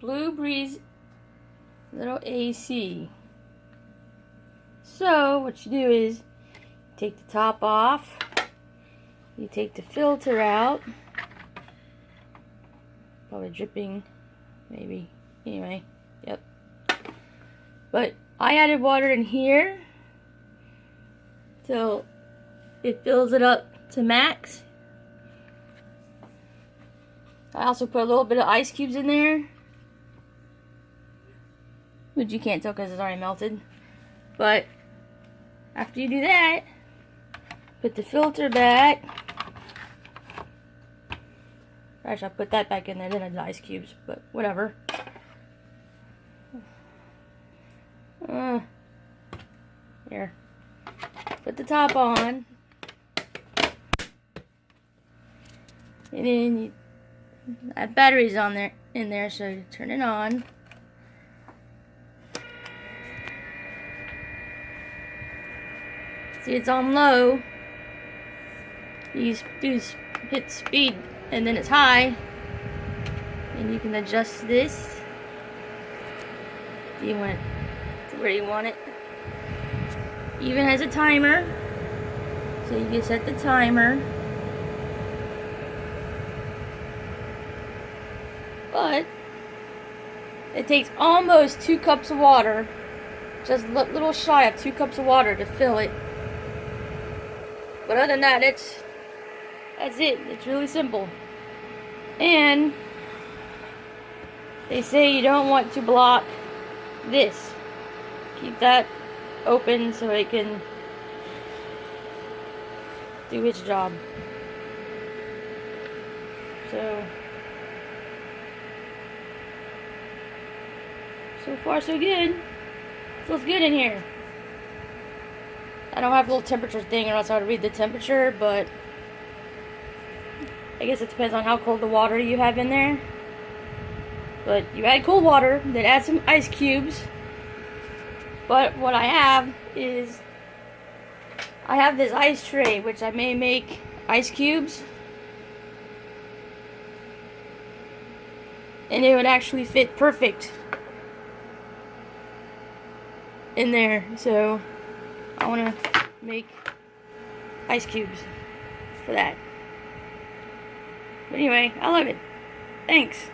Blu Breeze little AC. So what you do is take the top off, you take the filter out, probably dripping, maybe, anyway, yep. But I added water in here till it fills it up to max. I also put a little bit of ice cubes in there, which you can't tell because it's already melted. But after you do that, put the filter back. Actually, I'll put that back in there, then it's ice cubes, but whatever. Here. Put the top on. And then you have batteries on there, in there, so you turn it on. See, it's on low. You hit speed, and then it's high, and you can adjust this. Do you want it to where you want it? Even has a timer, so you can set the timer. But it takes almost 2 cups of water, just a little shy of 2 cups of water to fill it. But other than that, that's it. It's really simple. And they say you don't want to block this. Keep that open so it can do its job. So far so good. Feels good in here. I don't have a little temperature thing, or else I would read the temperature, but I guess it depends on how cold the water you have in there. But you add cold water, then add some ice cubes. But what I have is, I have this ice tray, which I may make ice cubes. And it would actually fit perfect in there. So I want to make ice cubes for that. But anyway, I love it. Thanks.